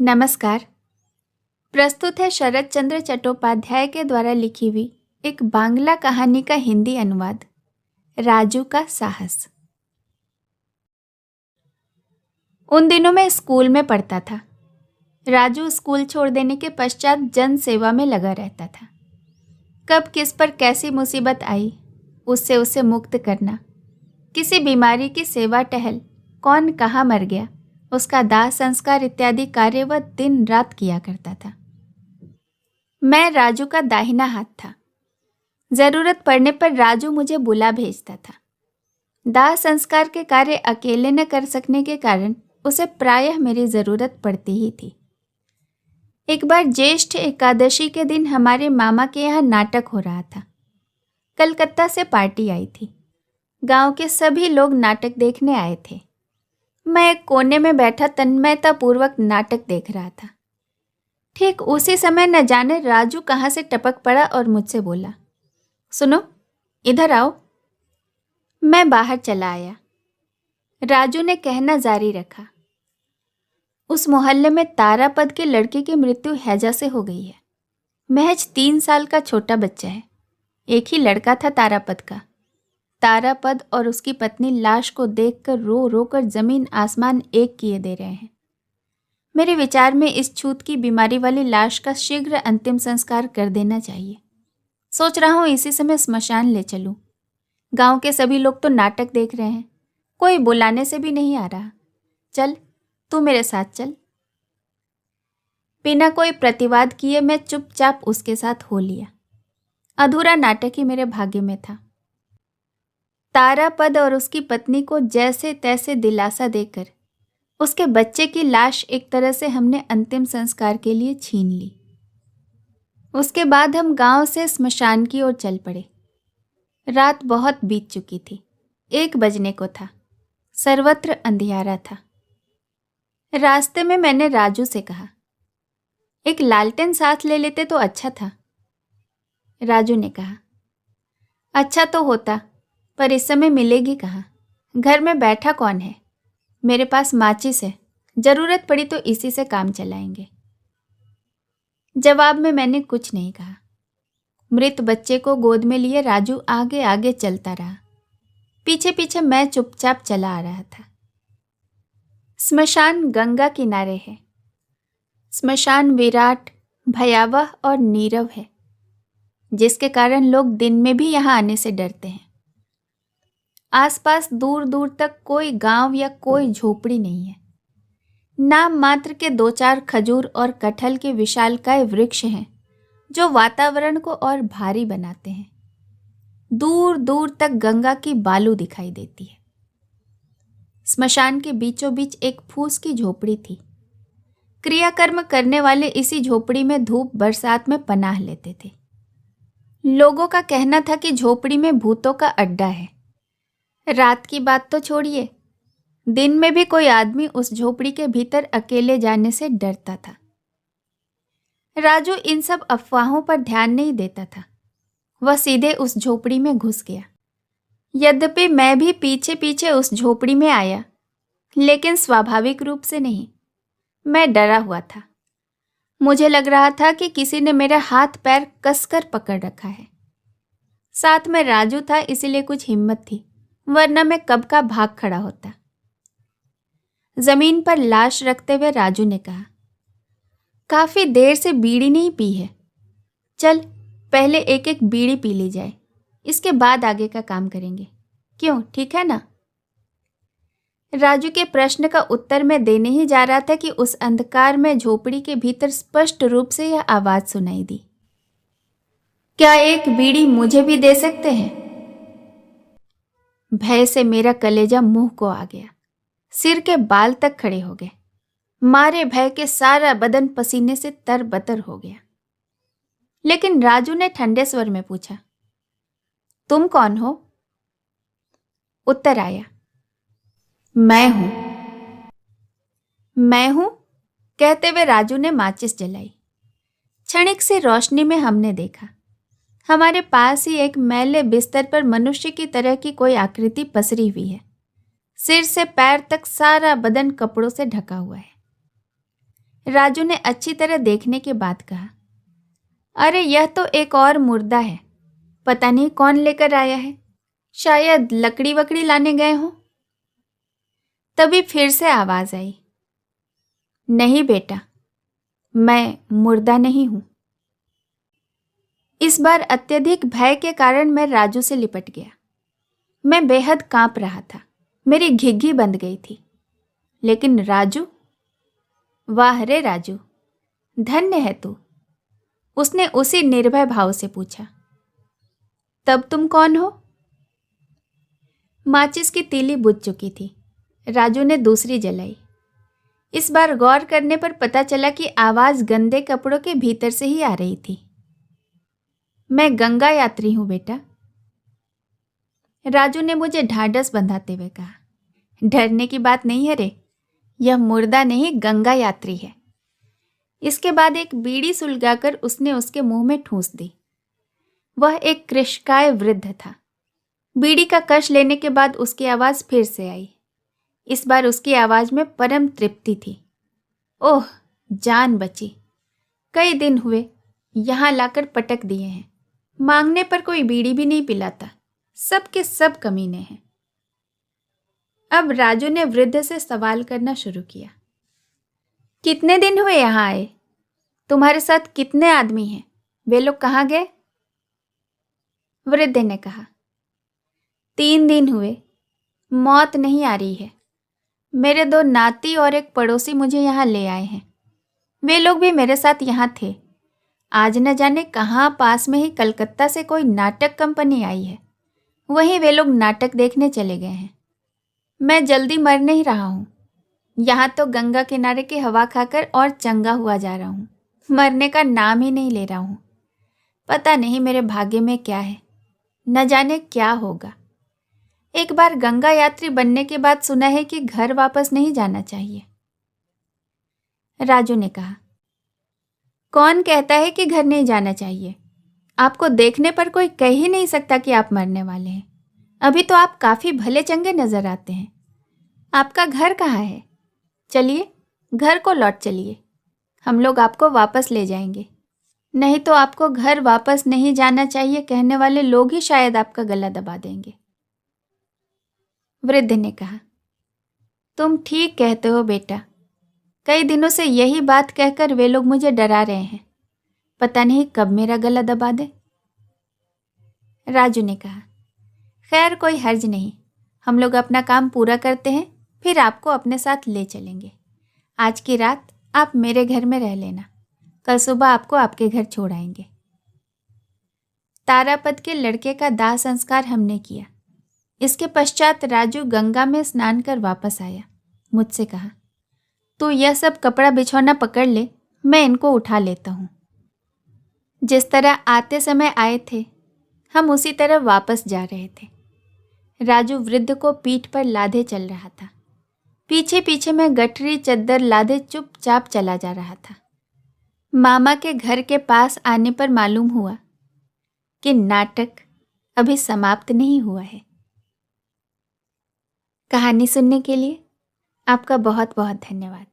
नमस्कार। प्रस्तुत है शरत चंद्र चट्टोपाध्याय के द्वारा लिखी हुई एक बांग्ला कहानी का हिंदी अनुवाद, राजू का साहस। उन दिनों मैं स्कूल में पढ़ता था। राजू स्कूल छोड़ देने के पश्चात जन सेवा में लगा रहता था। कब किस पर कैसी मुसीबत आई, उससे उसे मुक्त करना, किसी बीमारी की सेवा टहल, कौन कहाँ मर गया, उसका दाह संस्कार इत्यादि कार्य वह दिन रात किया करता था। मैं राजू का दाहिना हाथ था। जरूरत पड़ने पर राजू मुझे बुला भेजता था। दाह संस्कार के कार्य अकेले न कर सकने के कारण उसे प्रायः मेरी जरूरत पड़ती ही थी। एक बार ज्येष्ठ एकादशी के दिन हमारे मामा के यहाँ नाटक हो रहा था। कलकत्ता से पार्टी आई थी। गांव के सभी लोग नाटक देखने आए थे। मैं एक कोने में बैठा तन्मयता पूर्वक नाटक देख रहा था। ठीक उसी समय न जाने राजू कहाँ से टपक पड़ा और मुझसे बोला, सुनो, इधर आओ। मैं बाहर चला आया। राजू ने कहना जारी रखा, उस मोहल्ले में तारापद के लड़के की मृत्यु हैजा से हो गई है। महज 3 साल का छोटा बच्चा है। एक ही लड़का था तारापद का। तारापद और उसकी पत्नी लाश को देखकर रो रो कर जमीन आसमान एक किए दे रहे हैं। मेरे विचार में इस छूत की बीमारी वाली लाश का शीघ्र अंतिम संस्कार कर देना चाहिए। सोच रहा हूँ इसी समय स्मशान ले चलूं। गांव के सभी लोग तो नाटक देख रहे हैं, कोई बुलाने से भी नहीं आ रहा। चल, तू मेरे साथ चल। बिना कोई प्रतिवाद किए मैं चुपचाप उसके साथ हो लिया। अधूरा नाटक ही मेरे भाग्य में था। तारापद और उसकी पत्नी को जैसे तैसे दिलासा देकर उसके बच्चे की लाश एक तरह से हमने अंतिम संस्कार के लिए छीन ली। उसके बाद हम गांव से स्मशान की ओर चल पड़े। रात बहुत बीत चुकी थी। 1 बजने को था। सर्वत्र अंधियारा था। रास्ते में मैंने राजू से कहा, एक लालटेन साथ ले लेते तो अच्छा था। राजू ने कहा, अच्छा तो होता, पर इस समय मिलेगी कहाँ? घर में बैठा कौन है? मेरे पास माचिस है, जरूरत पड़ी तो इसी से काम चलाएंगे। जवाब में मैंने कुछ नहीं कहा। मृत बच्चे को गोद में लिए राजू आगे आगे चलता रहा। पीछे पीछे मैं चुपचाप चला आ रहा था। स्मशान गंगा किनारे है। स्मशान विराट, भयावह और नीरव है, जिसके कारण लोग दिन में भी यहाँ आने से डरते हैं। आसपास दूर दूर तक कोई गांव या कोई झोपड़ी नहीं है। नाम मात्र के 2-4 खजूर और कटहल के विशालकाय वृक्ष हैं, जो वातावरण को और भारी बनाते हैं। दूर दूर तक गंगा की बालू दिखाई देती है। स्मशान के बीचों बीच एक फूस की झोपड़ी थी। क्रियाकर्म करने वाले इसी झोपड़ी में धूप बरसात में पनाह लेते थे। लोगों का कहना था कि झोपड़ी में भूतों का अड्डा है। रात की बात तो छोड़िए, दिन में भी कोई आदमी उस झोपड़ी के भीतर अकेले जाने से डरता था। राजू इन सब अफवाहों पर ध्यान नहीं देता था। वह सीधे उस झोपड़ी में घुस गया। यद्यपि मैं भी पीछे पीछे उस झोपड़ी में आया, लेकिन स्वाभाविक रूप से नहीं। मैं डरा हुआ था। मुझे लग रहा था कि किसी ने मेरा हाथ पैर कसकर पकड़ रखा है। साथ में राजू था, इसीलिए कुछ हिम्मत थी, वरना मैं कब का भाग खड़ा होता। जमीन पर लाश रखते हुए राजू ने कहा, काफी देर से बीड़ी नहीं पी है। चल, पहले एक एक बीड़ी पी ली जाए, इसके बाद आगे का काम करेंगे। क्यों, ठीक है ना? राजू के प्रश्न का उत्तर मैं देने ही जा रहा था कि उस अंधकार में झोपड़ी के भीतर स्पष्ट रूप से यह आवाज सुनाई दी, क्या एक बीड़ी मुझे भी दे सकते हैं? भय से मेरा कलेजा मुंह को आ गया। सिर के बाल तक खड़े हो गए। मारे भय के सारा बदन पसीने से तरबतर हो गया। लेकिन राजू ने ठंडे स्वर में पूछा, तुम कौन हो? उत्तर आया, मैं हूं। मैं हूं, कहते हुए राजू ने माचिस जलाई। क्षणिक सी रोशनी में हमने देखा, हमारे पास ही एक मैले बिस्तर पर मनुष्य की तरह की कोई आकृति पसरी हुई है। सिर से पैर तक सारा बदन कपड़ों से ढका हुआ है। राजू ने अच्छी तरह देखने के बाद कहा, अरे यह तो एक और मुर्दा है, पता नहीं कौन लेकर आया है, शायद लकड़ी वकड़ी लाने गए हों। तभी फिर से आवाज आई, नहीं बेटा, मैं मुर्दा नहीं हूं। इस बार अत्यधिक भय के कारण मैं राजू से लिपट गया। मैं बेहद कांप रहा था, मेरी घिघी बंध गई थी। लेकिन राजू, वाह रे राजू, धन्य है तू, उसने उसी निर्भय भाव से पूछा। तब तुम कौन हो? माचिस की तीली बुझ चुकी थी। राजू ने दूसरी जलाई। इस बार गौर करने पर पता चला कि आवाज गंदे कपड़ों के भीतर से ही आ रही थी। मैं गंगा यात्री हूं बेटा, राजू ने मुझे ढांढस बंधाते हुए कहा। डरने की बात नहीं है रे, यह मुर्दा नहीं गंगा यात्री है। इसके बाद एक बीड़ी सुलगाकर उसने उसके मुंह में ठूंस दी। वह एक कृशकाय वृद्ध था। बीड़ी का कश लेने के बाद उसकी आवाज फिर से आई। इस बार उसकी आवाज में परम तृप्ति थी। ओह, जान बची। कई दिन हुए, यहां लाकर पटक दिए हैं, मांगने पर कोई बीड़ी भी नहीं पिलाता, सब के सब कमीने हैं। अब राजू ने वृद्ध से सवाल करना शुरू किया। कितने दिन हुए यहां आए? तुम्हारे साथ कितने आदमी हैं? वे लोग कहाँ गए? वृद्ध ने कहा, 3 दिन हुए, मौत नहीं आ रही है। मेरे 2 नाती और एक पड़ोसी मुझे यहाँ ले आए हैं। वे लोग भी मेरे साथ यहाँ थे। आज न जाने कहाँ पास में ही कलकत्ता से कोई नाटक कंपनी आई है, वहीं वे लोग नाटक देखने चले गए हैं। मैं जल्दी मर नहीं रहा हूँ, यहाँ तो गंगा किनारे की हवा खाकर और चंगा हुआ जा रहा हूँ, मरने का नाम ही नहीं ले रहा हूँ। पता नहीं मेरे भाग्य में क्या है, न जाने क्या होगा। एक बार गंगा यात्री बनने के बाद सुना है कि घर वापस नहीं जाना चाहिए। राजू ने कहा, कौन कहता है कि घर नहीं जाना चाहिए? आपको देखने पर कोई कह ही नहीं सकता कि आप मरने वाले हैं। अभी तो आप काफी भले चंगे नजर आते हैं। आपका घर कहाँ है? चलिए, घर को लौट चलिए, हम लोग आपको वापस ले जाएंगे। नहीं तो आपको घर वापस नहीं जाना चाहिए कहने वाले लोग ही शायद आपका गला दबा देंगे। वृद्ध ने कहा, तुम ठीक कहते हो बेटा, कई दिनों से यही बात कहकर वे लोग मुझे डरा रहे हैं, पता नहीं कब मेरा गला दबा दे। राजू ने कहा, खैर कोई हर्ज नहीं, हम लोग अपना काम पूरा करते हैं, फिर आपको अपने साथ ले चलेंगे। आज की रात आप मेरे घर में रह लेना, कल सुबह आपको आपके घर छोड़ आएंगे। तारापद के लड़के का दाह संस्कार हमने किया। इसके पश्चात राजू गंगा में स्नान कर वापस आया। मुझसे कहा, तू यह सब कपड़ा बिछौना पकड़ ले, मैं इनको उठा लेता हूँ। जिस तरह आते समय आए थे, हम उसी तरह वापस जा रहे थे। राजू वृद्ध को पीठ पर लादे चल रहा था। पीछे पीछे मैं गठरी चद्दर लादे चुपचाप चला जा रहा था। मामा के घर के पास आने पर मालूम हुआ कि नाटक अभी समाप्त नहीं हुआ है। कहानी सुनने के लिए आपका बहुत बहुत धन्यवाद।